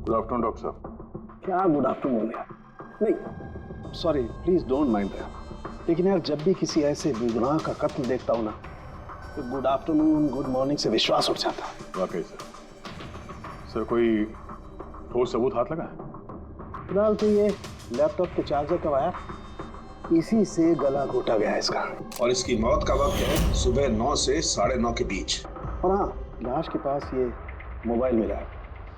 Good afternoon doctor साहब। क्या good afternoon यार? नहीं sorry, please don't mind that. लेकिन यार जब भी किसी ऐसे बेगुनाह का कत्ल देखता हूं ना तो गुड आफ्टरनून गुड मॉर्निंग से विश्वास उठ जाता है। वाकई सर कोई ठोस सबूत हाथ लगा है? फिलहाल तो ये लैपटॉप के चार्जर का वायर, इसी से गला घोटा गया है इसका। और इसकी मौत का वक्त है सुबह 9 से 9:30 के बीच। और हाँ, लाश के पास ये मोबाइल मिला है,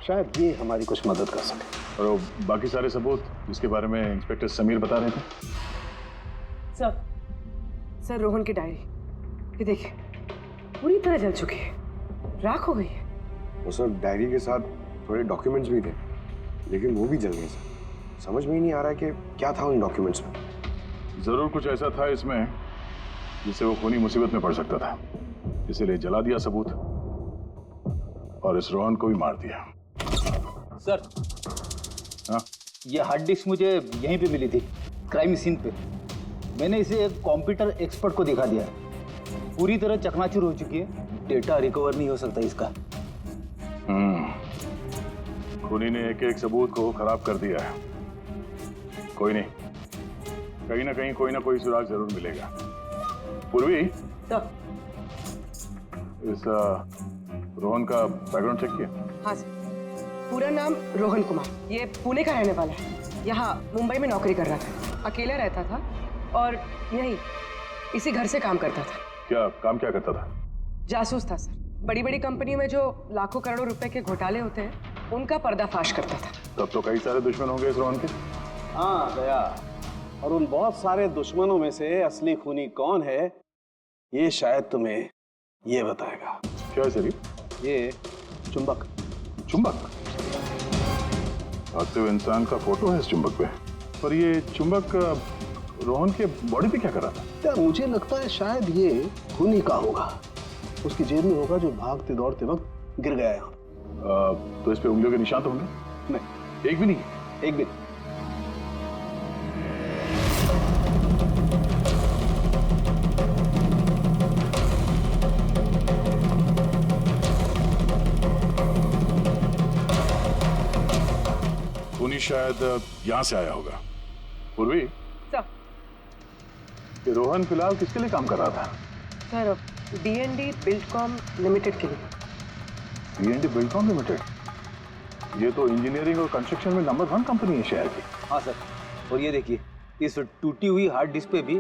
शायद ये हमारी कुछ मदद कर सके। और वो बाकी सारे सबूत जिसके बारे में इंस्पेक्टर समीर बता रहे थे? सर रोहन की डायरी, ये देखिए पूरी तरह जल चुकी है, राख हो गई है। वो सर डायरी के साथ थोड़े डॉक्यूमेंट्स भी थे, लेकिन वो भी जल गए सर। समझ में ही नहीं आ रहा है कि क्या था उन डॉक्यूमेंट्स में। जरूर कुछ ऐसा था इसमें जिससे वो खूनी मुसीबत में पड़ सकता था, इसीलिए जला दिया सबूत और इस रोहन को भी मार दिया। सर हाँ? ये हार्ड डिस्क मुझे यहीं पे मिली थी, क्राइम सीन पे। मैंने इसे एक कंप्यूटर एक्सपर्ट को दिखा दिया, पूरी तरह चकनाचूर हो चुकी है, डेटा रिकवर नहीं हो सकता इसका। खूनी ने एक एक सबूत को खराब कर दिया है। कोई नहीं, कहीं ना कहीं कोई ना कोई सुराग जरूर मिलेगा। पूर्वी, इस रोहन का बैकग्राउंड चेक किया? हाँ सर, पूरा नाम रोहन कुमार, ये पुणे का रहने वाला है, यहाँ मुंबई में नौकरी कर रहा था, अकेला रहता था और यही इसी घर से काम करता था। क्या काम क्या करता था? जासूस था सर, बड़ी बड़ी कंपनियों में जो लाखों करोड़ों रुपए के घोटाले होते हैं उनका पर्दाफाश करता था। तब तो कई सारे दुश्मन होंगे इस रोहन के। हाँ दया, और उन बहुत सारे दुश्मनों में से असली खूनी कौन है ये शायद तुम्हें ये बताएगा। क्या है सर ये चुंबक। चुंबक? आते हुए इंसान का फोटो है इस चुंबक पे, पर ये चुंबक रोहन के बॉडी पे क्या कर रहा था? क्या मुझे लगता है शायद ये खूनी का होगा, उसकी जेब में होगा जो भागते दौड़ते वक्त गिर गया यहाँ। तो इस पे उंगलियों के निशान तो होंगे? नहीं, एक भी नहीं? एक भी। खूनी शायद यहाँ से आया होगा। पूर्वी, ये रोहन फिलहाल किसके लिए काम कर रहा था? सर D&D बिल्डकॉम लिमिटेड के लिए। D&D Buildcom limited? ये तो इंजीनियरिंग और कंस्ट्रक्शन में नंबर 1 कंपनी है शहर की। हाँ सर, और ये देखिए इस टूटी हुई हार्ड डिस्क पे भी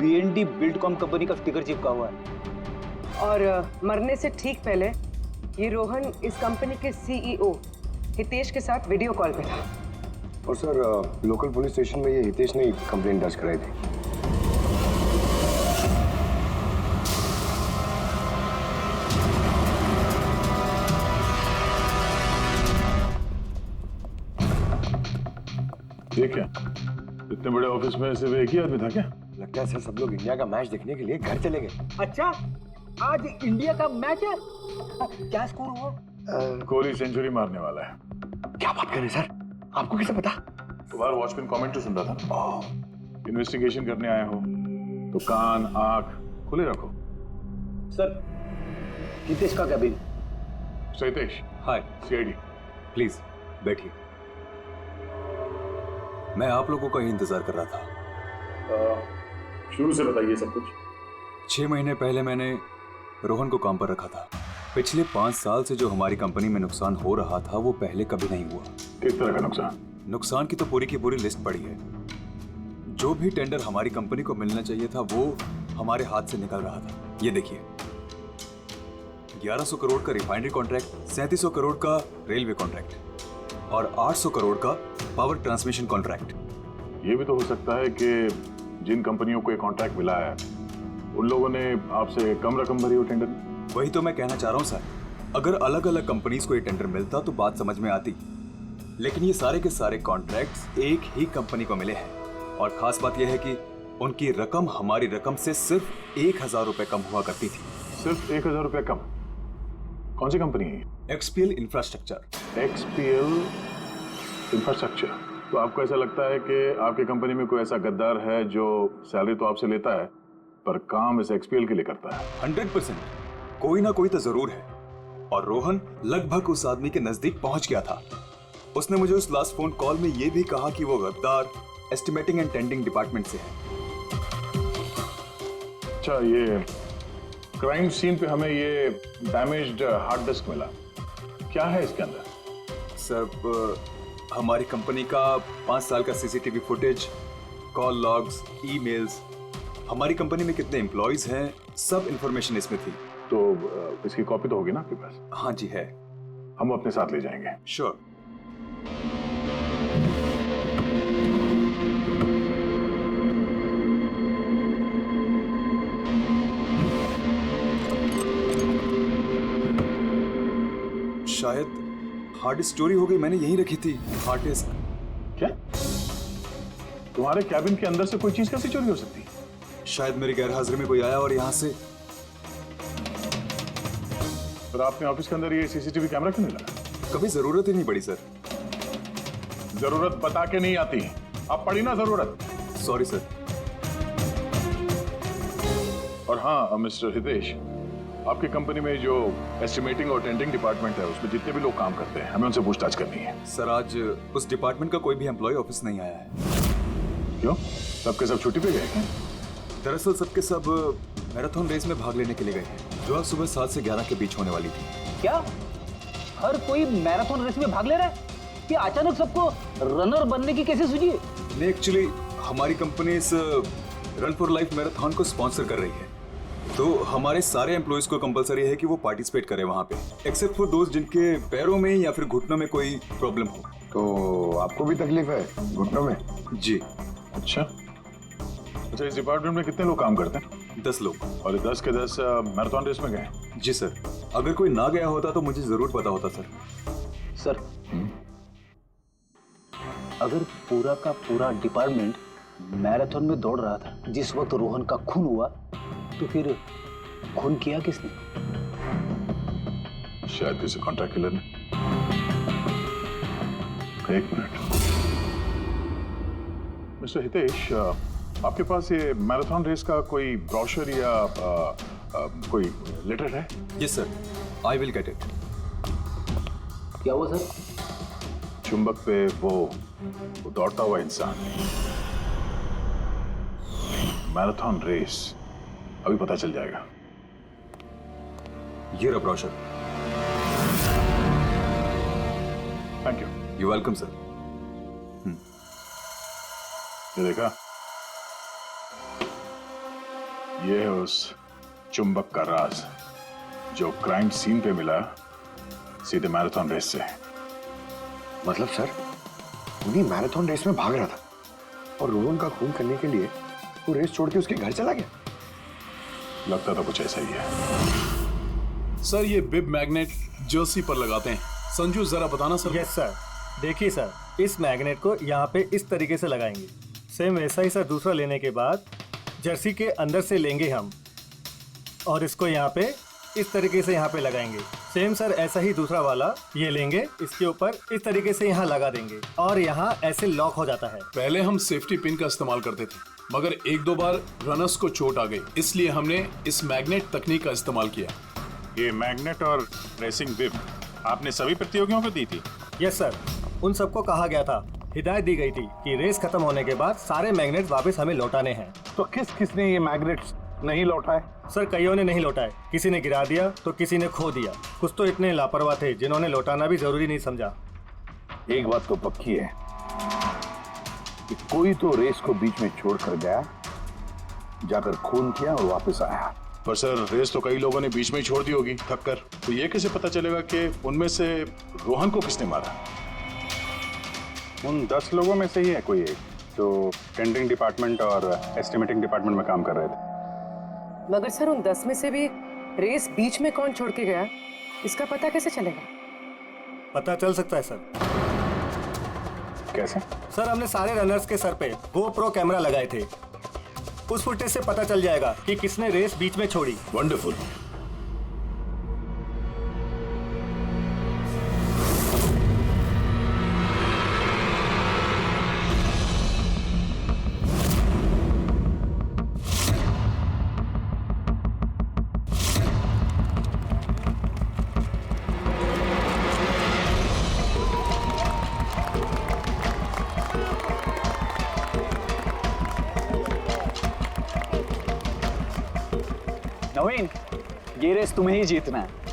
B&D बिल्डकॉम कंपनी का स्टिकर चिपका हुआ है। और मरने से ठीक पहले ये रोहन इस कंपनी के CEO हितेश के साथ वीडियो कॉल पे था। और सर लोकल पुलिस स्टेशन में ये हितेश ने कंप्लेंट दर्ज कराई थी। ये क्या, इतने बड़े ऑफिस में सिर्फ एक ही आदमी था क्या? लगता है सर सब लोग इंडिया का मैच देखने के लिए घर चले गए। अच्छा, आज इंडिया का मैच है? क्या स्कोर हुआ? कोहली सेंचुरी मारने वाला है। क्या बात कर रहे हैं सर, आपको कैसे पता? तुम्हारा वॉचमैन कमेंट्री सुन रहा था। इन्वेस्टिगेशन करने आए हो तो कान आंख खुले रखो। सर हितेश का cabin. Hitesh, hi, CID। Please बैठिए। मैं आप लोगों का ही इंतजार कर रहा था। शुरू से बताइए सब कुछ। 6 महीने पहले मैंने रोहन को काम पर रखा था। पिछले 5 साल से जो हमारी कंपनी में नुकसान हो रहा था वो पहले कभी नहीं हुआ। किस तरह का नुकसान? नुकसान की तो पूरी की पूरी लिस्ट पड़ी है। जो भी टेंडर हमारी कंपनी को मिलना चाहिए था वो हमारे हाथ से निकल रहा था। ये देखिए, 1100 करोड़ का रिफाइनरी कॉन्ट्रैक्ट, 3700 करोड़ का रेलवे कॉन्ट्रैक्ट और 800 करोड़ का पावर ट्रांसमिशन कॉन्ट्रैक्ट। ये भी तो हो सकता है कि जिन कंपनियों को ये कॉन्ट्रैक्ट मिला है उन लोगों ने आपसे कम रकम भरी हो टेंडर में। वही तो मैं कहना चाह रहा हूँ सर, अगर अलग अलग कंपनीज को ये टेंडर मिलता तो बात समझ में आती, लेकिन ये सारे के सारे कॉन्ट्रैक्ट्स एक ही कंपनी को मिले हैं। और खास बात यह है कि उनकी रकम हमारी रकम से सिर्फ 1000 रुपए कम हुआ करती थी। सिर्फ 1000 रुपए कम? कौन सी कंपनी है? XPL infrastructure. XPL infrastructure. तो आपको ऐसा लगता है कि आपकी कंपनी में कोई ऐसा गद्दार है जो सैलरी तो आपसे लेता है पर काम इस XPL के लिए करता है? 100% कोई ना कोई तो जरूर है, और रोहन लगभग उस आदमी के नजदीक पहुंच गया था। उसने मुझे उस लास्ट फोन कॉल में ये भी कहा कि वो गद्दार एस्टिमेटिंग एंड टेंडिंग डिपार्टमेंट से है। अच्छा, ये क्राइम सीन पे हमें ये डैमेज्ड हार्ड डिस्क मिला, क्या है इसके अंदर? सर, हमारी कंपनी का 5 साल का CCTV footage, call logs, emails, हमारी कंपनी में कितने एम्प्लॉयज हैं, सब इंफॉर्मेशन इसमें थी। तो इसकी कॉपी तो होगी ना आपके पास? हाँ जी है। हम अपने साथ ले जाएंगे। श्योर। शायद हार्ड स्टोरी हो गई, मैंने यहीं रखी थी हार्ड डिस्क। क्या तुम्हारे कैबिन के अंदर से कोई चीज कैसे चोरी हो सकती है? शायद मेरी गैर हाजिरी में कोई आया और यहाँ से। फिर आपने ऑफिस के अंदर ये सीसीटीवी कैमरा क्यों नहीं लगा? कभी जरूरत ही नहीं पड़ी सर। जरूरत बता के नहीं आती, अब पड़ी ना जरूरत। Sorry sir. और हाँ मिस्टर हितेश, आपकी कंपनी में जो एस्टिमेटिंग और टेंडिंग डिपार्टमेंट है उसमें जितने भी लोग काम करते हैं हमें उनसे पूछताछ करनी है। सर, आज उस डिपार्टमेंट का कोई भी एम्प्लॉय ऑफिस नहीं आया है। क्यों? सबके सब छुट्टी पे गए क्या? दरअसल सबके सब मैराथन रेस में भाग लेने के लिए गए हैं, जो आज सुबह 7 से 11 के बीच होने वाली थी। क्या हर कोई मैराथन रेस में भाग ले रहा है? कि अचानक सबको रनर बनने की कैसे सूझी? नहीं, एक्चुअली हमारी कंपनी इस रन फॉर लाइफ मैराथन को स्पॉन्सर कर रही है, तो हमारे सारे एम्प्लॉयज को कंपलसरी है कि वो पार्टिसिपेट करें वहाँ पे, एक्सेप्ट फॉर दोस्त जिनके पैरों में या फिर घुटनों में कोई प्रॉब्लम हो। तो आपको भी तकलीफ है घुटनों में? जी। अच्छा, इस डिपार्टमेंट में कितने लोग काम करते हैं? 10 लोग। और ये 10 के 10 मैराथन रेस में गए? जी सर। अगर कोई ना गया होता तो मुझे जरूर पता होता सर। सर, अगर पूरा का पूरा डिपार्टमेंट मैराथन में दौड़ रहा था जिस वक्त रोहन का खून हुआ, तो फिर खून किया किसने? शायद किसी कॉन्ट्रैक्ट किलर ने। एक मिनट मिस्टर हितेश, आपके पास ये मैराथन रेस का कोई ब्रोशर या कोई लेटर है? Yes sir, I will get it. क्या हुआ सर? चुंबक पे वो दौड़ता हुआ इंसान, मैराथन रेस, अभी पता चल जाएगा। ये रहा brochure. Thank you. You welcome sir. ये देखा, ये है उस चुंबक का राज जो क्राइम सीन पे मिला सीधे मैराथन रेस से। मतलब सर, उन्हीं मैराथन रेस में भाग रहा था और रोहन का खून करने के लिए वो रेस छोड़ के उसके घर चला गया। लगता तो कुछ ऐसा ही है। सर, ये बिब मैग्नेट जर्सी पर लगाते हैं। संजू, जरा बताना सर। Yes sir. देखिए सर, इस मैग्नेट को यहाँ पे इस तरीके से लगाएंगे, सेम वैसा ही सर दूसरा लेने के बाद जर्सी के अंदर से लेंगे हम और इसको यहाँ पे इस तरीके से यहाँ पे लगाएंगे। सेम सर ऐसा ही दूसरा वाला ये लेंगे, इसके ऊपर इस तरीके से यहाँ लगा देंगे और यहाँ ऐसे लॉक हो जाता है। पहले हम सेफ्टी पिन का इस्तेमाल करते थे, मगर 1-2 बार रनर्स को चोट आ गई, इसलिए हमने इस मैग्नेट तकनीक का इस्तेमाल किया। ये मैग्नेट और रेसिंग बिब आपने सभी प्रतियोगियों को दी थी? यस सर, उन सबको कहा गया था, हिदायत दी गई थी कि रेस खत्म होने के बाद सारे मैग्नेट वापस हमें लौटाने हैं। तो किसने ये मैग्नेट्स नहीं लौटाए? सर, कईयों ने नहीं लौटाए, किसी ने गिरा दिया तो किसी ने खो दिया, कुछ तो इतने लापरवाह थे जिन्होंने लौटाना भी जरूरी नहीं समझा। एक बात तो पक्की है कि कोई तो रेस को बीच में छोड़कर गया, जाकर खून किया और वापस आया। पर सर, रेस तो कई लोगों ने बीच में ही छोड़ दी होगी थक कर, तो ये कैसे पता चलेगा कि उनमें से रोहन को किसने मारा? उन 10 लोगों में से ही है कोई एक जो टेंडरिंग डिपार्टमेंट और एस्टिमेटिंग डिपार्टमेंट में काम कर रहे थे। मगर सर, उन 10 में से भी रेस बीच में कौन छोड़ के गया, इसका पता कैसे चलेगा? पता चल सकता है सर। कैसे? सर, हमने सारे रनर्स के सर पे GoPro कैमरा लगाए थे, उस फुटेज से पता चल जाएगा कि किसने रेस बीच में छोड़ी। वंडरफुल। नवीन, ये रेस तुम्हें ही जीतना है।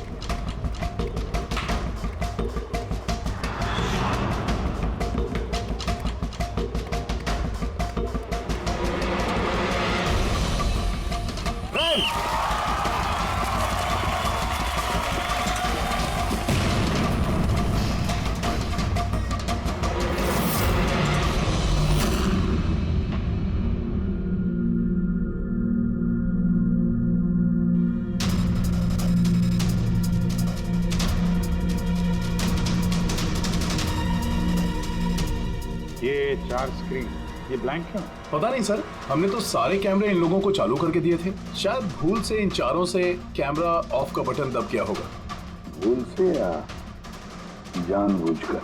ये 4 स्क्रीन, ये ब्लैंक क्यों? पता नहीं सर, हमने तो सारे कैमरे इन लोगों को चालू करके दिए थे। शायद भूल से इन चारों से कैमरा ऑफ का बटन दब किया होगा। भूल से या जानबूझकर?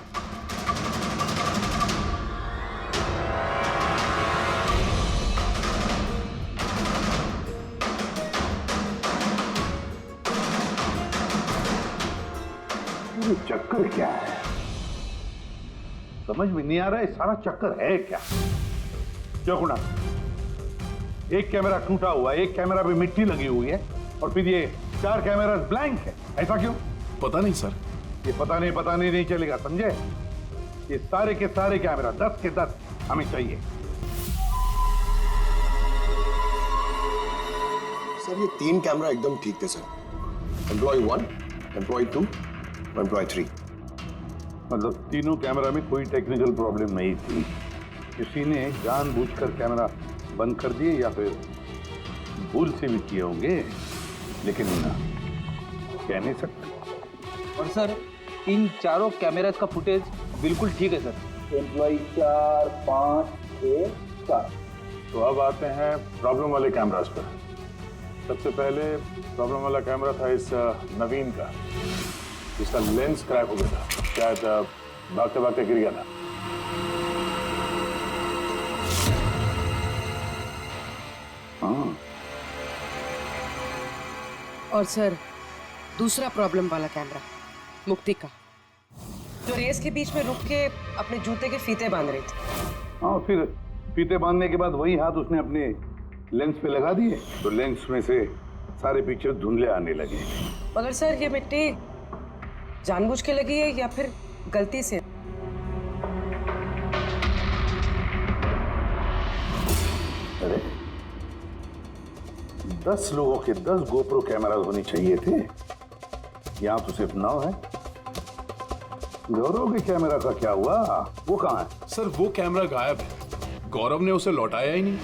ये चक्कर क्या है? समझ में नहीं आ रहा है, सारा चक्कर है क्या? क्यों गुणा? एक कैमरा टूटा हुआ है, एक कैमरा पे मिट्टी लगी हुई है, और फिर ये 4 कैमरा ब्लैंक है। ऐसा क्यों? पता नहीं सर। ये पता नहीं चलेगा, समझे? ये सारे के सारे कैमरा 10 के 10 हमें चाहिए। सर ये 3 कैमरा एकदम ठीक थे सर। Employ 1, employ 2, employ 3। मतलब तीनों कैमरा में कोई टेक्निकल प्रॉब्लम नहीं थी। किसी ने जानबूझकर कैमरा बंद कर दिए या फिर भूल से भी किए होंगे, लेकिन कह नहीं सकते। और सर, इन चारों कैमरास का फुटेज बिल्कुल ठीक है सर। एम्प्लॉय 4, 5, 6, 7। तो अब आते हैं प्रॉब्लम वाले कैमरास पर। सबसे पहले प्रॉब्लम वाला कैमरा था इस नवीन का, जिसका लेंस क्रैक हो गया था। शायद भागते भागते गिर गया था। हाँ। और सर, दूसरा प्रॉब्लम वाला कैमरा मुक्ति का, जो रेस के बीच में रुक के अपने जूते के फीते बांध रही थी। हाँ, फिर फीते बांधने के बाद वही हाथ उसने अपने लेंस पे लगा दिए, तो लेंस में से सारे पिक्चर धुंधले आने लगे। मगर सर, ये मिट्टी जानबूझ के लगी है या फिर गलती से? अरे 10 लोगों के 10 गोप्रो कैमरा होने चाहिए थे, यहाँ तो सिर्फ 9 है। गौरव के कैमरा का क्या हुआ? वो कहाँ है? सर वो कैमरा गायब है। गौरव ने उसे लौटाया ही नहीं।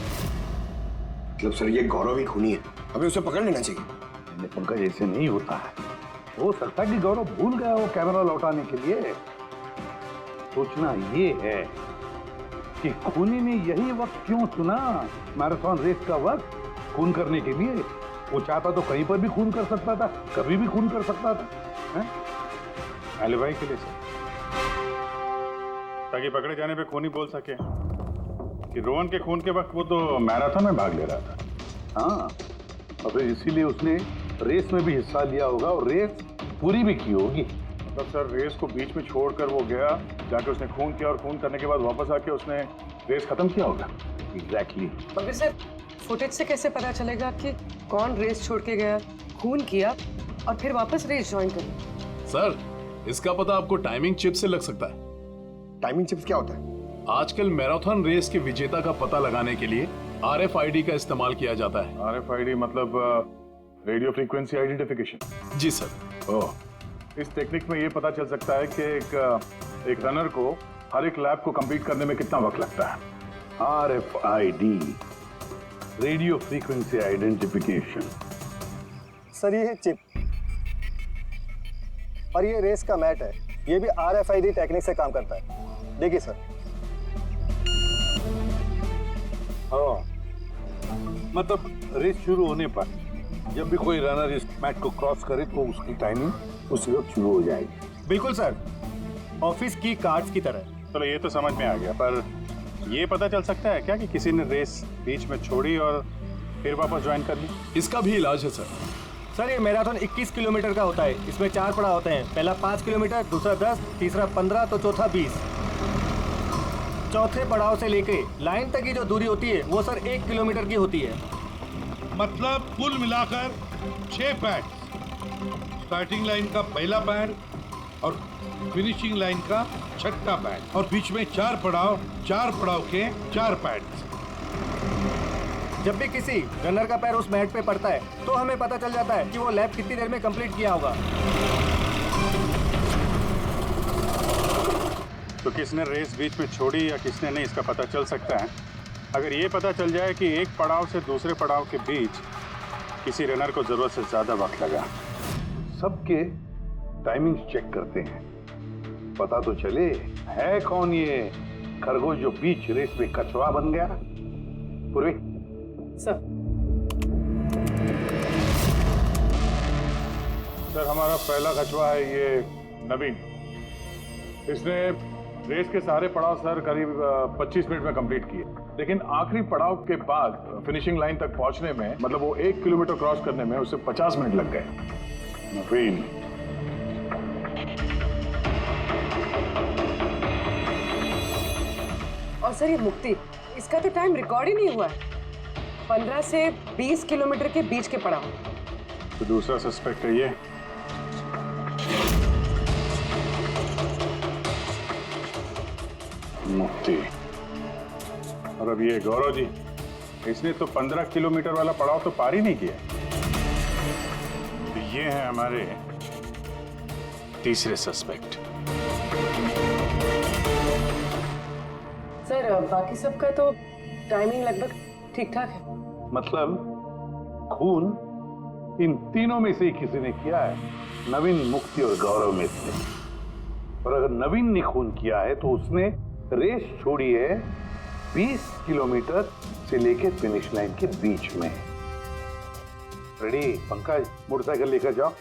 मतलब सर ये गौरव ही खूनी है, हमें उसे पकड़ लेना चाहिए। पंकज, ऐसे नहीं होता है। हो सकता है कि गौरव भूल गया वो कैमरा लौटाने के लिए। सोचना ये है कि खूनी ने यही वक्त क्यों चुना, मैराथन रेस का वक्त, खून करने के लिए। वो चाहता तो कहीं पर भी खून कर सकता था, कभी भी खून कर सकता था। एलिबाई के लिए सर, ताकि पकड़े जाने पे खूनी बोल सके कि रोहन के खून के वक्त वो तो मैराथन में भाग ले रहा था। हाँ, और फिर इसीलिए उसने रेस में भी हिस्सा लिया होगा और रेस पूरी भी की होगी। मतलब सर रेस को बीच में छोड़कर वो गया, जाके उसने खून किया, और खून करने के बाद वापस आके उसने रेस खत्म किया होगा। एग्जैक्टली। मगर सर, फुटेज से कैसे पता चलेगा कि कौन रेस छोड़ के गया, खून किया और फिर वापस रेस ज्वाइन कर? सर इसका पता आपको टाइमिंग चिप से लग सकता है। टाइमिंग चिप्स क्या होता है? आजकल मैराथन रेस के विजेता का पता लगाने के लिए RFID का इस्तेमाल किया जाता है। RFID मतलब रेडियो फ्रीक्वेंसी आइडेंटिफिकेशन। जी सर। ओह, इस टेक्निक में ये पता चल सकता है कि एक रनर को हर एक लैप को कंप्लीट करने में कितना वक्त लगता है। RFID, radio frequency identification. Sir ये है चिप, और ये रेस का मैट है। ये भी RFID टेक्निक से काम करता है। देखिए सर। हाँ, मतलब रेस शुरू होने पर जब भी कोई रनर इस मैट को क्रॉस करे तो उसकी टाइमिंग उसी वक्त शुरू हो जाएगी। बिल्कुल सर, ऑफिस की कार्ड्स की तरह। चलो ये तो समझ में आ गया, पर ये पता चल सकता है क्या कि किसी ने रेस बीच में छोड़ी और फिर वापस ज्वाइन कर ली? इसका भी इलाज है सर। सर ये मैराथन 21 किलोमीटर का होता है। इसमें 4 पड़ाव होते हैं। पहला 5 किलोमीटर, दूसरा 10, तीसरा 15, तो चौथा 20। चौथे पड़ाव से लेके लाइन तक की जो दूरी होती है वो सर 1 किलोमीटर की होती है। मतलब कुल मिलाकर 6 पैड। स्टार्टिंग लाइन का पहला पैड और फिनिशिंग लाइन का छठा पैड और बीच में 4 पड़ाव के 4 पैड। जब भी किसी रनर का पैर उस मैट पे पड़ता है तो हमें पता चल जाता है कि वो लैप कितनी देर में कंप्लीट किया होगा। तो किसने रेस बीच में छोड़ी या किसने नहीं, इसका पता चल सकता है अगर ये पता चल जाए कि एक पड़ाव से दूसरे पड़ाव के बीच किसी रनर को जरूरत से ज्यादा वक्त लगा। सबके टाइमिंग चेक करते हैं, पता तो चले है कौन ये खरगोश जो बीच रेस में कछुआ बन गया। पूर्वी सर हमारा पहला कछुआ है ये नवीन। इसने रेस के सारे पड़ाव सर करीब 25 मिनट में कंप्लीट किए, लेकिन आखिरी पड़ाव के बाद फिनिशिंग लाइन तक पहुंचने में, मतलब वो 1 किलोमीटर क्रॉस करने में उसे 50 मिनट लग गए। नवीन और सर ये मुक्ति, इसका तो टाइम रिकॉर्ड ही नहीं हुआ है। 15 से 20 किलोमीटर के बीच के पड़ाव। तो दूसरा सस्पेक्ट है ये। मुक्ति। और अब ये गौरव जी, इसने तो 15 किलोमीटर वाला पड़ाव तो पार ही नहीं किया। तो ये है हमारे तीसरे सस्पेक्ट। सर बाकी सबका तो टाइमिंग लगभग ठीक ठाक है। मतलब खून इन तीनों में से ही किसी ने किया है, नवीन, मुक्ति और गौरव में से। और अगर नवीन ने खून किया है तो उसने रेस छोड़ी है 20 किलोमीटर से लेकर फिनिश लाइन के बीच में। रेडी पंकज, मोटरसाइकिल लेकर जाओ,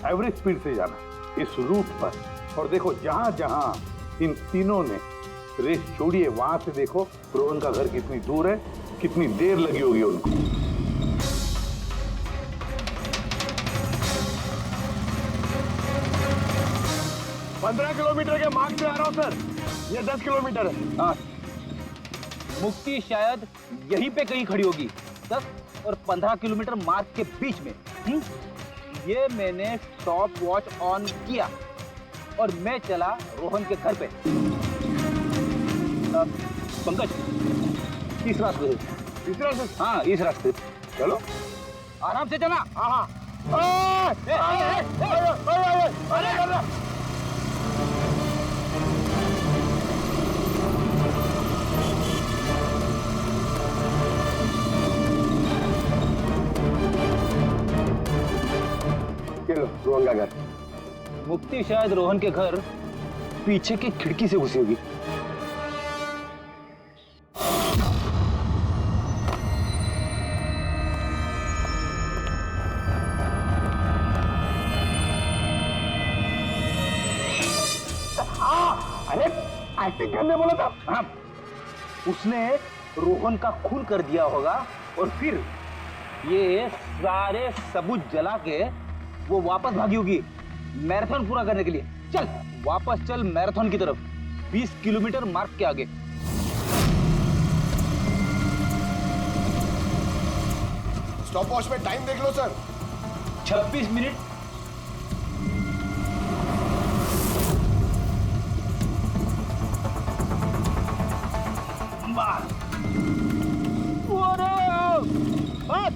एवरेज स्पीड से जाना इस रूट पर। और देखो जहां जहां इन तीनों ने रेस छोड़ी है वहां से देखो रोहन का घर कितनी दूर है, कितनी देर लगी होगी उनको। पंद्रह किलोमीटर के मार्ग पे आ रहा हूं सर, ये 10 किलोमीटर है। हाँ, मुक्ति शायद यहीं पे कहीं खड़ी होगी। 10 और 15 किलोमीटर मार्ग के बीच में। ये मैंने स्टॉप वॉच ऑन किया और मैं चला रोहन के घर पे। पंकज, इस रास्ते से। हाँ, इस रास्ते। चलो आराम से चला। हाँ रोहन का घर। मुक्ति शायद रोहन के घर पीछे की खिड़की से घुसी होगी। अरे एक्टिंग करने बोला था। हाँ, उसने रोहन का खून कर दिया होगा और फिर ये सारे सबूत जला के वो वापस भागी होगी मैराथन पूरा करने के लिए। चल वापस चल मैराथन की तरफ, 20 किलोमीटर मार्ग के आगे। स्टॉप वॉच में टाइम देख लो सर। 26 मिनट।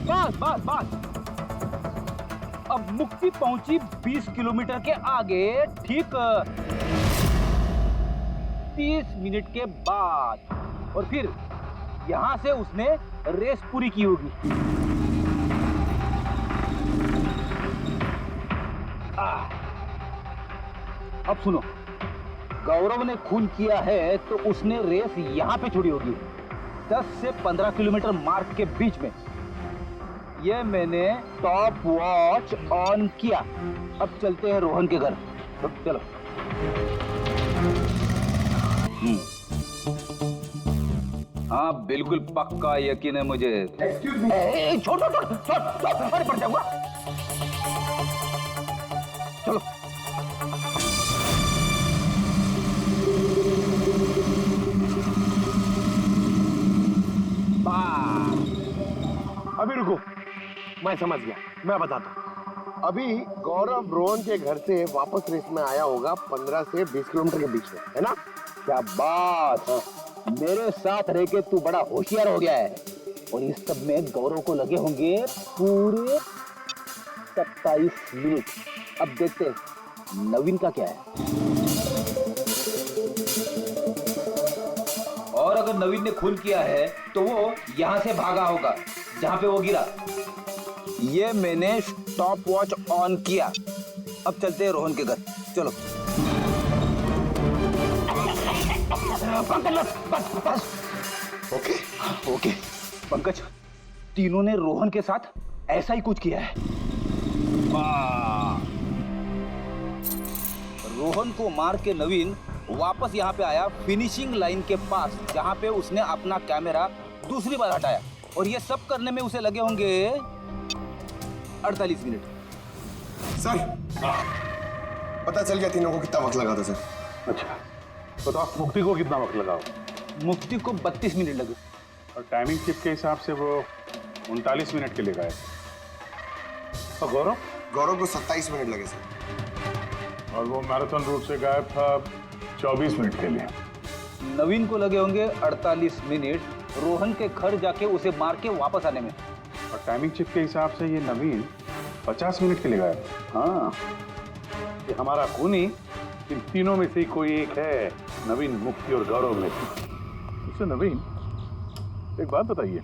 बस बस बस। अब मुक्ति पहुंची 20 किलोमीटर के आगे, ठीक 30 मिनट के बाद। और फिर यहां से उसने रेस पूरी की होगी। अब सुनो, गौरव ने खून किया है तो उसने रेस यहां पे छोड़ी होगी, 10 से 15 किलोमीटर मार्ग के बीच में। ये मैंने टॉप वॉच ऑन किया। अब चलते हैं रोहन के घर। चलो। हाँ बिल्कुल पक्का यकीन है मुझे। छोड़ छोड़ छोड़ छोड़, अरे पड़ जाऊंगा। चलो। अभी रुको, मैं समझ गया, मैं बताता हूँ। अभी गौरव रोहन के घर से वापस रेस में आया होगा 15 से 20 किलोमीटर के बीच में, है ना? क्या बात है, मेरे साथ रह के तू बड़ा होशियार हो गया है। और इस सब में गौरव को लगे होंगे पूरे 27 मिनट। अब देखते हैं नवीन का क्या है। और अगर नवीन ने खून किया है तो वो यहाँ से भागा होगा जहाँ पे वो गिरा। ये मैंने स्टॉप वॉच ऑन किया। अब चलते हैं रोहन के घर, चलो। ओके ओके पंकज, तीनों ने रोहन के साथ ऐसा ही कुछ किया है। रोहन को मार के नवीन वापस यहाँ पे आया फिनिशिंग लाइन के पास, जहाँ पे उसने अपना कैमरा दूसरी बार हटाया। और ये सब करने में उसे लगे होंगे 48 मिनट। सर, पता चल गया तीनों को कितना वक्त लगा था सर। अच्छा, तो आप मुक्ति को कितना वक्त लगाओ? मुक्ति को 32 मिनट लगे। और टाइमिंग चिप के हिसाब से वो 39 मिनट के लिए गए। और गौरव? गौरव को 27 मिनट लगे सर। और वो मैराथन रूट से गायब था 24 मिनट के लिए। नवीन को लगे होंगे 48 मिनट रोहन के घर जाके उसे मार के वापस आने में। और टाइमिंग चिप के हिसाब से ये नवीन 50 मिनट के लिए गायब। हाँ, ये हमारा खूनी इन तीनों में से कोई एक है, नवीन, मुक्ति और गौरव में से। उससे नवीन, एक बात बताइए,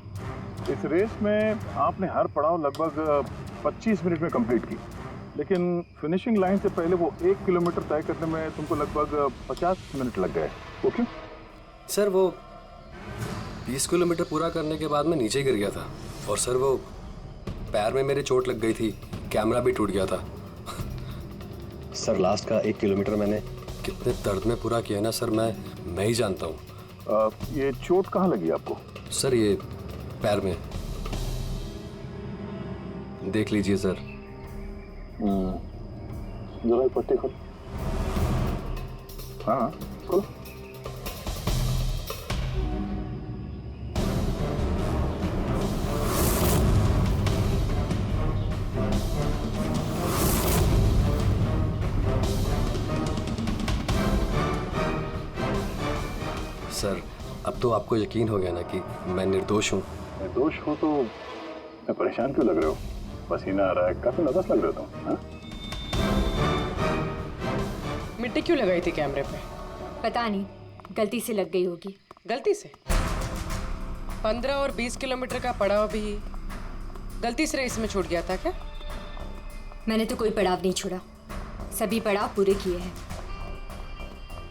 इस रेस में आपने हर पड़ाव लगभग 25 मिनट में कंप्लीट की, लेकिन फिनिशिंग लाइन से पहले वो 1 किलोमीटर तय करने में तुमको लगभग 50 मिनट लग गए। वो क्यों? सर, वो 20 किलोमीटर पूरा करने के बाद मैं नीचे गिर गया था और सर वो पैर में मेरे चोट लग गई थी, कैमरा भी टूट गया था। सर, लास्ट का 1 किलोमीटर मैंने कितने दर्द में पूरा किया ना सर, मैं ही जानता हूँ। ये चोट कहाँ लगी आपको? सर, ये पैर में, देख लीजिए सर। जरा पट्टी खोल। हाँ, खोलो। सर, अब तो आपको यकीन हो गया ना कि मैं निर्दोष हूँ। निर्दोष हो तो मैं परेशान क्यों लग रहे हो? पसीना आ रहा है, काफी नर्वस लग रहे हो तुम। मिट्टी क्यों लगाई थी कैमरे पे? पता नहीं, गलती से लग गई होगी। गलती से? 15 और 20 किलोमीटर का पड़ाव भी गलती से रेस में छूट गया था क्या? मैंने तो कोई पड़ाव नहीं छोड़ा, सभी पड़ाव पूरे किए हैं।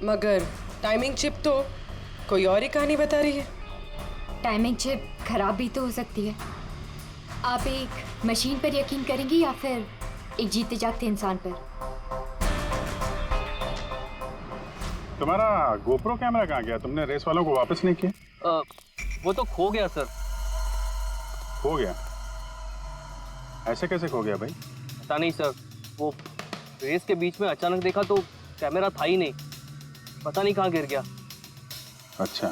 मगर टाइमिंग चिप तो कोई और ही कहानी बता रही है। टाइमिंग चिप खराब भी तो हो सकती है। आप एक मशीन पर यकीन करेंगी या फिर एक जीते जागते इंसान पर? तुम्हारा गोप्रो कैमरा कहाँ गया? तुमने रेस वालों को वापस नहीं किया? वो तो खो गया सर। खो गया? ऐसे कैसे खो गया भाई? पता नहीं सर, वो रेस के बीच में अचानक देखा तो कैमरा था ही नहीं, पता नहीं कहाँ गिर गया। अच्छा,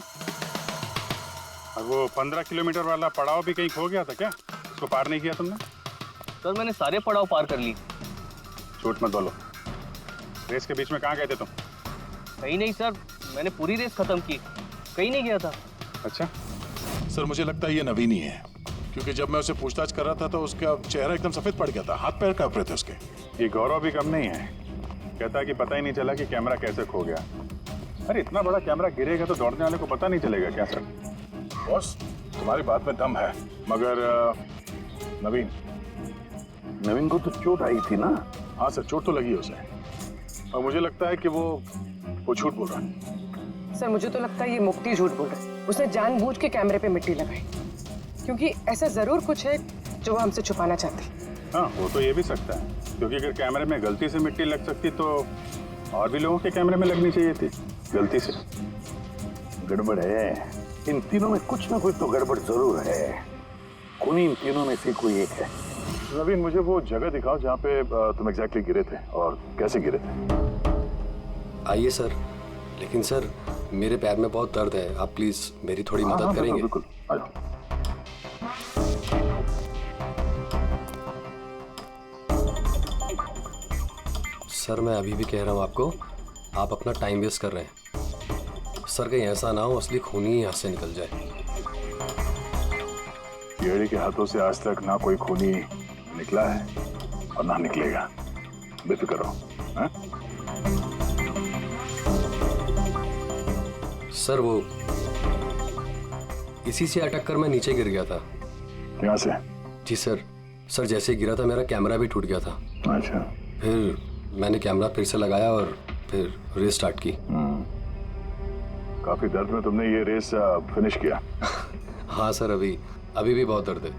और वो 15 किलोमीटर वाला पड़ाव भी कहीं खो गया था क्या? उसको पार नहीं किया तुमने? सर, मैंने सारे पड़ाव पार कर ली। झूठ मत बोलो, रेस के बीच में कहाँ गए थे तुम? कहीं नहीं सर, मैंने पूरी रेस खत्म की, कहीं नहीं गया था। अच्छा सर, मुझे लगता है ये नवीन ही है, क्योंकि जब मैं उसे पूछताछ कर रहा था तो उसका चेहरा एकदम सफेद पड़ गया था, हाथ पैर कांप रहे थे उसके। ये गौरव भी कम नहीं है, कहता है कि पता ही नहीं चला कि कैमरा कैसे खो गया। अरे इतना बड़ा कैमरा गिरेगा तो दौड़ने वाले को पता नहीं चलेगा क्या सर? बॉस, तुम्हारी बात में दम है, मगर नवीन को तो चोट आई थी ना? हाँ सर, चोट तो लगी है उसे, और मुझे लगता है कि वो झूठ बोल रहा है। सर, मुझे तो लगता है ये मुक्ति झूठ बोल रहा है। उसने जानबूझ के कैमरे पे मिट्टी लगाई, क्योंकि ऐसा जरूर कुछ है जो वो हमसे छुपाना चाहती है। हाँ, वो तो ये भी सकता है, क्योंकि अगर कैमरे में गलती से मिट्टी लग सकती तो और भी लोगों के कैमरे में लगनी चाहिए थी गलती से। गड़बड़ है, इन तीनों में कुछ ना कुछ तो गड़बड़ जरूर है। खूनी इन तीनों में से कोई एक है। नवीन, मुझे वो जगह दिखाओ जहाँ पे तुम एग्जैक्टली गिरे थे और कैसे गिरे थे। आइए सर, लेकिन सर मेरे पैर में बहुत दर्द है, आप प्लीज मेरी थोड़ी मदद करेंगे? बिल्कुल, आ जाओ। सर मैं अभी भी कह रहा हूँ आपको, आप अपना टाइम वेस्ट कर रहे हैं। सर कहीं ऐसा ना हो असली खूनी ही यहाँ से निकल जाए। येड़ी के हाथों से आज तक ना कोई खूनी निकला है और ना निकलेगा, बेफिक्र रहो। हाँ? सर वो इसी से अटक कर मैं नीचे गिर गया था। यहाँ से? जी सर। सर जैसे गिरा था मेरा कैमरा भी टूट गया था। अच्छा। फिर मैंने कैमरा फिर से लगाया और फिर रेस स्टार्ट की। काफी दर्द में तुमने ये रेस फिनिश किया। हाँ सर, अभी भी बहुत दर्द है।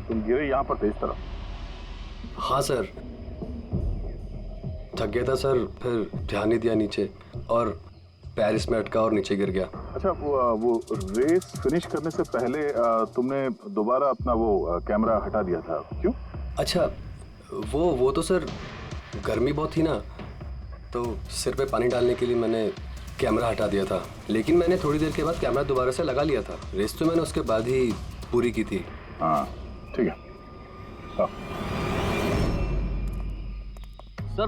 तुम गिरे यहाँ पर तेज तरफ? हाँ सर, थक गया था सर, फिर ध्यान नहीं दिया नीचे और पैर इसमें अटका और नीचे गिर गया। अच्छा, वो रेस फिनिश करने से पहले तुमने दोबारा अपना वो कैमरा हटा दिया था, क्यों? अच्छा, वो तो सर गर्मी बहुत थी ना, तो सिर पे पानी डालने के लिए मैंने कैमरा हटा दिया था। लेकिन मैंने थोड़ी देर के बाद कैमरा दोबारा से लगा लिया था। रेस तो मैंने उसके बाद ही पूरी की थी। हाँ ठीक है। सर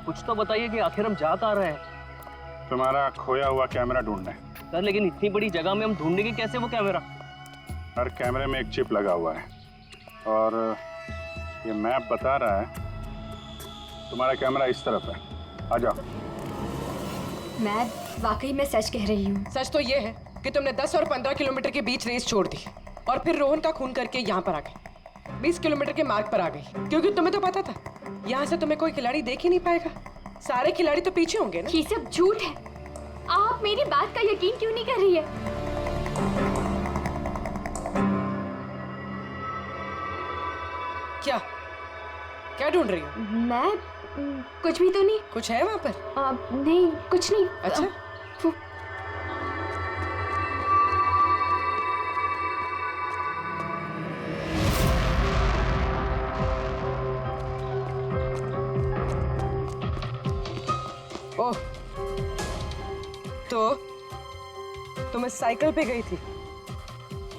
कुछ तो बताइए कि आखिर हम जा कहाँ रहे हैं? तुम्हारा खोया हुआ कैमरा ढूंढने। सर लेकिन इतनी बड़ी जगह में हम ढूंढेंगे कैसे वो कैमरा? हर कैमरे में एक चिप लगा हुआ है और ये मैप बता रहा है तुम्हारा कैमरा इस तरफ है। आ जाओ। मैं वाकई में सच कह रही हूँ। सच तो ये है कि तुमने 10 और 15 किलोमीटर के बीच रेस छोड़ दी और फिर रोहन का खून करके यहाँ पर आ गई। 20 किलोमीटर के मार्ग पर आ गई, क्योंकि तुम्हें तो पता था यहाँ से तुम्हें कोई खिलाड़ी देख ही नहीं पाएगा। सारे खिलाड़ी तो पीछे होंगे ना। ये सब झूठ है। आप मेरी बात का यकीन क्यों नहीं कर रही है? क्या ढूंढ रही हो? मैं कुछ भी तो नहीं। कुछ है वहाँ पर? नहीं, कुछ नहीं। अच्छा। ओह, तो तुम इस साइकिल पे गई थी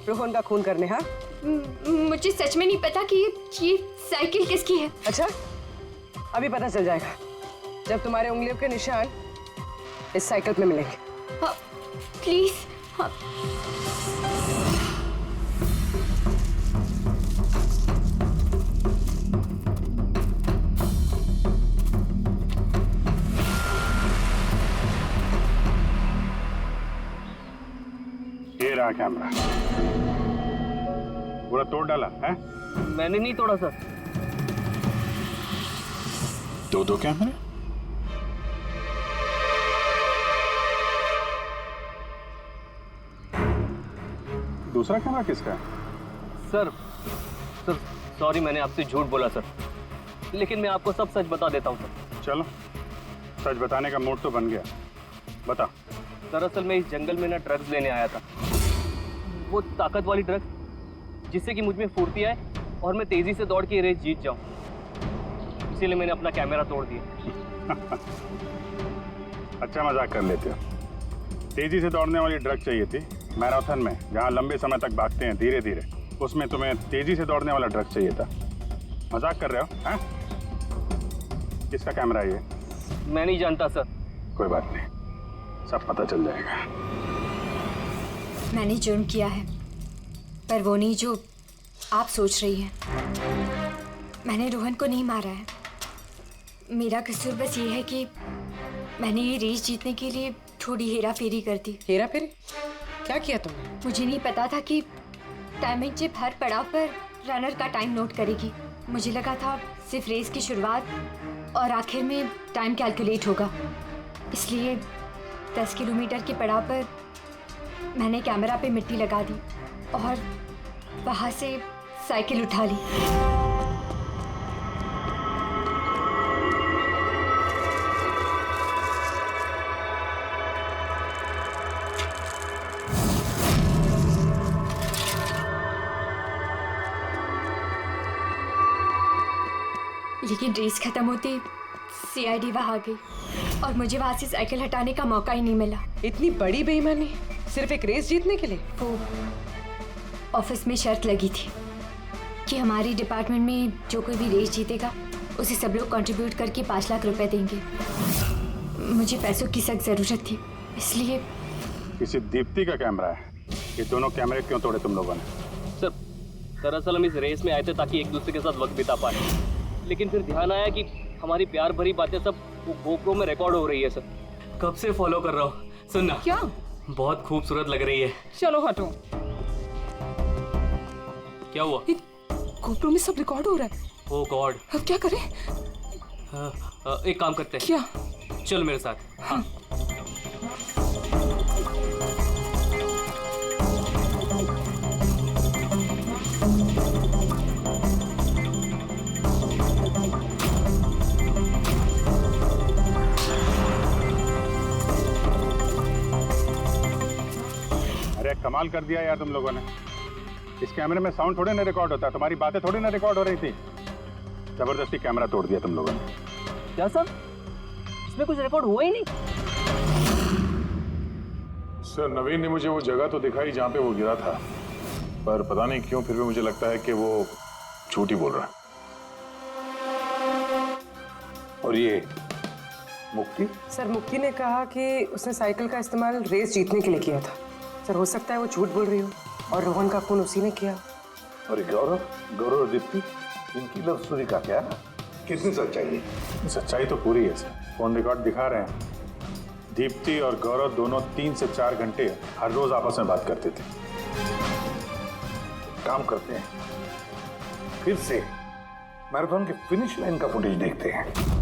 रोहन का खून करने? हाँ, मुझे सच में नहीं पता कि ये साइकिल किसकी है। अच्छा, अभी पता चल जाएगा जब तुम्हारे उंगलियों के निशान इस साइकिल पे मिलेंगे। प्लीज। ये रहा कैमरा। पूरा तोड़ डाला है? मैंने नहीं तोड़ा सर। दो कैमरे? दूसरा कैमरा किसका है? सर सॉरी, मैंने आपसे झूठ बोला सर, लेकिन मैं आपको सब सच बता देता हूँ सर। चलो, सच बताने का मूड तो बन गया, बता। दरअसल मैं इस जंगल में ना ड्रग्स लेने आया था, वो ताकत वाली ड्रग्स जिससे कि मुझ में फुर्ती आए और मैं तेजी से दौड़ के ये रेस जीत जाऊं। इसीलिए मैंने अपना कैमरा तोड़ दिया। अच्छा मजाक कर लेते हो। तेजी से दौड़ने वाली ड्रग चाहिए थी मैराथन में, जहाँ लंबे समय तक भागते हैं धीरे धीरे, उसमें तुम्हें तेजी से दौड़ने वाला ड्रग चाहिए था। मजाक कर रहे हो? हैं? किसका कैमरा है ये? मैं नहीं जानता सर। कोई बात नहीं, सब पता चल जाएगा। मैंने जुर्म किया है, पर वो नहीं जो आप सोच रही हैं। मैंने रोहन को नहीं मारा है। मेरा कसूर बस ये है कि मैंने ये रेस जीतने के लिए थोड़ी हेरा फेरी कर दी। हेरा फेरी? क्या किया तुमने? मुझे नहीं पता था कि टाइमिंग चिप हर पड़ाव पर रनर का टाइम नोट करेगी। मुझे लगा था सिर्फ रेस की शुरुआत और आखिर में टाइम कैलकुलेट होगा। इसलिए 10 किलोमीटर के पड़ाव पर मैंने कैमरा पे मिट्टी लगा दी और वहाँ से साइकिल उठा ली। लेकिन रेस खत्म होते सीआईडी वहाँ आ गई और मुझे वहाँ से साइकिल हटाने का मौका ही नहीं मिला। इतनी बड़ी बेईमानी सिर्फ एक रेस जीतने के लिए? वो ऑफिस में शर्त लगी थी कि हमारे डिपार्टमेंट में जो कोई भी रेस जीतेगा उसे सब लोग कंट्रीब्यूट करके 5 लाख रुपए देंगे। मुझे पैसों की सख्त जरूरत थी, इसलिए। किसी दीप्ति का कैमरा है? ये दोनों कैमरे क्यों तोड़े तुम लोगों ने? सर दरअसल हम इस रेस में आए थे ताकि एक दूसरे के साथ वक्त बिता पाए, लेकिन फिर ध्यान आया कि हमारी प्यार भरी बातें सब वो GoPro में रिकॉर्ड हो रही है। सर कब से फॉलो कर रहा हूँ। सुनना क्या? बहुत खूबसूरत लग रही है। चलो हटो। क्या हुआ? GoPro में सब रिकॉर्ड हो रहा है। ओह गॉड, अब क्या करें? एक काम करते हैं। क्या? चल मेरे साथ। हाँ। अरे कमाल कर दिया यार तुम लोगों ने। इस कैमरे में साउंड थोड़ी ना रिकॉर्ड होता, तुम्हारी बातें थोड़ी ना रिकॉर्ड हो रही थी। जबरदस्ती कैमरा तोड़ दिया तुम लोगों ने। क्या सर? इसमें कुछ रिकॉर्ड हुआ ही नहीं। सर नवीन ने मुझे वो जगह तो दिखाई जहां पे वो गिरा था, पर पता नहीं क्यों फिर भी मुझे लगता है कि वो झूठ ही बोल रहा है। और ये मुक्ति? सर मुक्ति ने कहा कि उसने साइकिल का इस्तेमाल रेस जीतने के लिए किया था। सर हो सकता है वो झूठ बोल रही हो और रोहन का खून उसी ने किया। और गौरव और दीप्ति, इनकी लव स्टोरी का क्या? कितनी सच्चाई है? सच्चाई तो पूरी है सर, फोन रिकॉर्ड दिखा रहे हैं। दीप्ति और गौरव दोनों 3 से 4 घंटे हर रोज आपस में बात करते थे। काम करते हैं, फिर से मैराथन के फिनिश लाइन का फुटेज देखते हैं।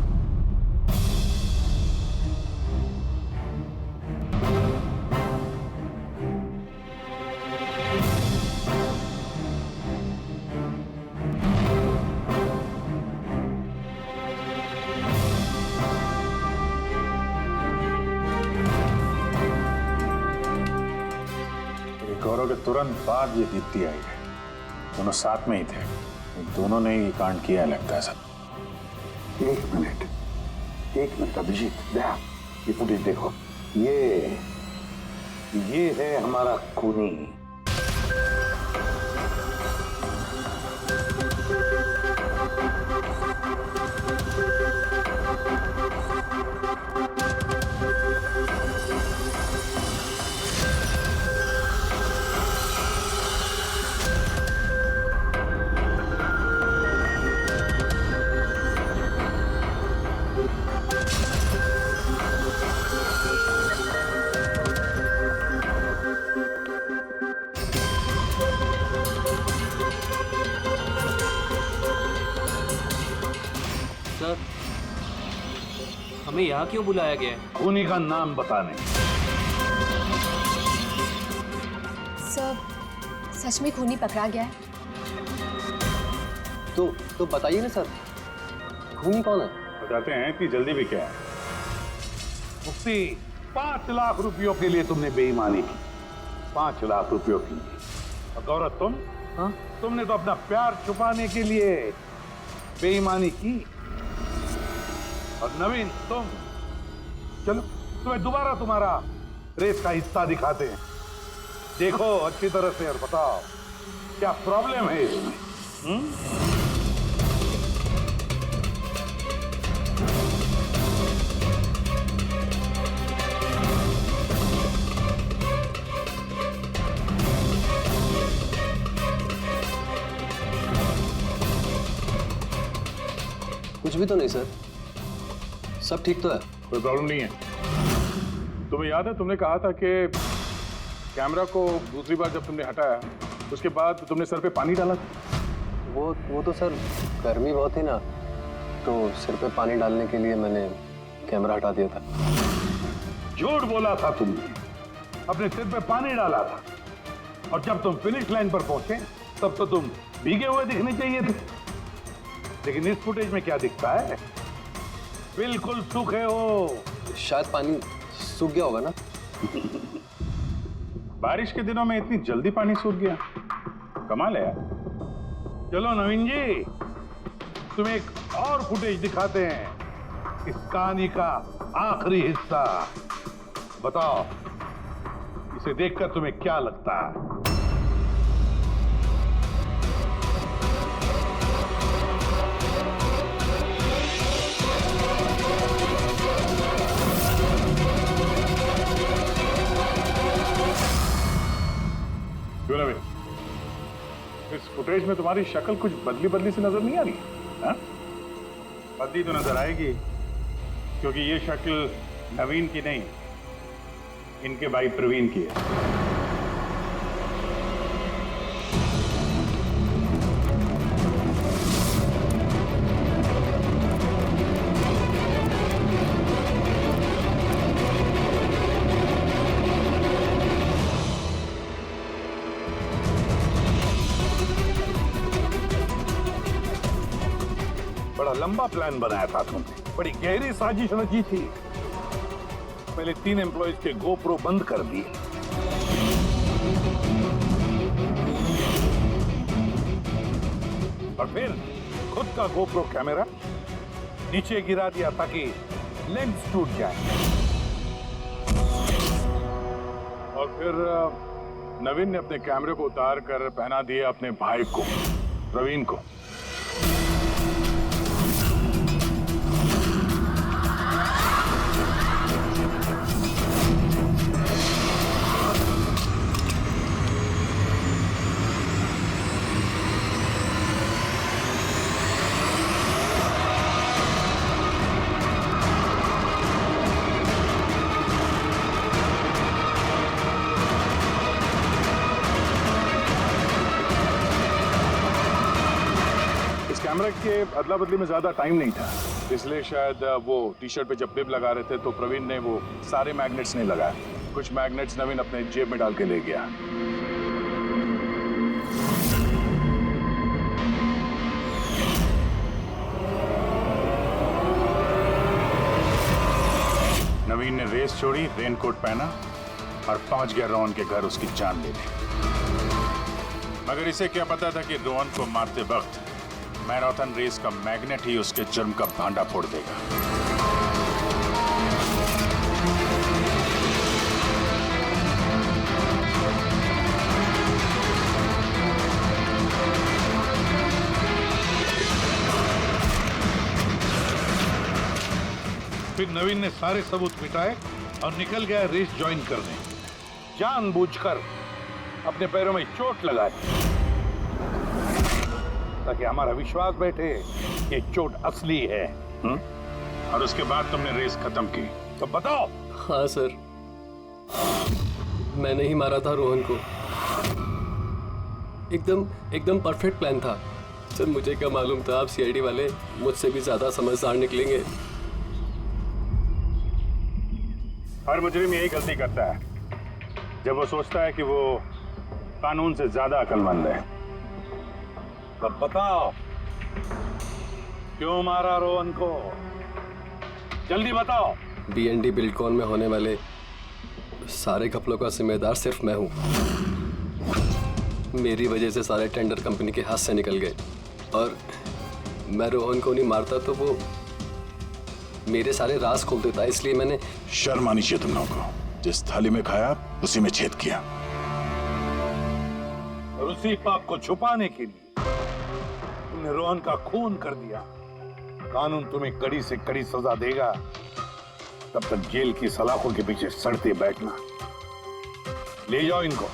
गौरव के तुरंत बाद ये दीप्ति आई है। दोनों साथ में ही थे, दोनों ने ही कांड किया लगता है सब। एक मिनट अभिजीत, ये फुटेज देखो। ये है हमारा खूनी। हमें यहाँ क्यों बुलाया गया है? खूनी का नाम बताने। सर सच में खूनी पकड़ा गया है? तो बताइए ना सर, खूनी कौन है? बताते हैं, इतनी जल्दी भी क्या है? मुक्ति, 5 लाख रुपयों के लिए तुमने बेईमानी की। 5 लाख रुपयों की। और गौरव तुम? हाँ? तुमने तो अपना प्यार छुपाने के लिए बेईमानी की। और नवीन तुम? चलो तुम्हें दोबारा तुम्हारा रेस का हिस्सा दिखाते हैं। देखो अच्छी तरह से और बताओ क्या प्रॉब्लम है इसमें। कुछ भी तो नहीं सर, सब ठीक तो है। कोई प्रॉब्लम नहीं है। तुम्हें याद है तुमने कहा था कि कैमरा को दूसरी बार जब तुमने हटाया उसके बाद तुमने सर पे पानी डाला था? वो तो सर गर्मी बहुत थी ना, तो सिर पे पानी डालने के लिए मैंने कैमरा हटा दिया था। झूठ बोला था तुमने, अपने सिर पे पानी डाला था। और जब तुम फिनिश लाइन पर पहुंचे तब तो तुम भीगे हुए दिखने चाहिए थे। लेकिन इस फुटेज में क्या दिखता है? बिल्कुल सूखे हो। शायद पानी सूख गया होगा ना। बारिश के दिनों में इतनी जल्दी पानी सूख गया, कमाल है यार। चलो नवीन जी, तुम्हें एक और फुटेज दिखाते हैं, इस कहानी का आखिरी हिस्सा। बताओ इसे देखकर तुम्हें क्या लगता है? इस फुटेज में तुम्हारी शक्ल कुछ बदली बदली सी नजर नहीं आ रही है? बदली तो नजर आएगी, क्योंकि ये शक्ल नवीन की नहीं, इनके भाई प्रवीण की है। बड़ा लंबा प्लान बनाया था तुमने, बड़ी गहरी साजिश रची थी। पहले 3 एम्प्लॉयज के गोप्रो बंद कर दिए, और फिर खुद का गोप्रो कैमरा नीचे गिरा दिया ताकि लेंस टूट जाए। और फिर नवीन ने अपने कैमरे को उतार कर पहना दिया अपने भाई को, प्रवीण को। कैमरा के अदला बदली में ज्यादा टाइम नहीं था, इसलिए शायद वो टी शर्ट पे जब बिब लगा रहे थे तो प्रवीण ने वो सारे मैग्नेट्स नहीं लगाए। कुछ मैग्नेट्स नवीन अपने जेब में डाल के ले गया। नवीन ने रेस छोड़ी, रेनकोट पहना और पहुंच गया रोहन के घर उसकी जान लेने। मगर इसे क्या पता था कि रोहन को मारते वक्त मैराथन रेस का मैग्नेट ही उसके जुर्म का भांडा फोड़ देगा। फिर नवीन ने सारे सबूत मिटाए और निकल गया रेस ज्वाइन करने, जानबूझकर अपने पैरों में चोट लगाई ताकि हमारा विश्वास बैठे कि चोट असली है। और उसके बाद तुमने रेस खत्म की, तो बताओ। हाँ सर, मैंने ही मारा था रोहन को। एकदम परफेक्ट प्लान था सर। मुझे क्या मालूम था आप सीआईडी वाले मुझसे भी ज्यादा समझदार निकलेंगे। हर मुजरिम यही गलती करता है जब वो सोचता है कि वो कानून से ज्यादा अक्लमंद है। तब बताओ, क्यों मारा रोहन को? जल्दी बताओ। BND बिल्डकॉन में होने वाले सारे घपलों का जिम्मेदार सिर्फ मैं हूँ। मेरी वजह से सारे टेंडर कंपनी के हाथ से निकल गए, और मैं रोहन को नहीं मारता तो वो मेरे सारे राज खोल देता, इसलिए मैंने। शर्म आनी चाहिए तुम लोगों को। जिस थाली में खाया उसी में छेद किया, और उसी पाप को छुपाने के लिए तुमने रोहन का खून कर दिया। कानून तुम्हें कड़ी से कड़ी सजा देगा, तब तक जेल की सलाखों के पीछे सड़ते बैठना। ले जाओ इनको।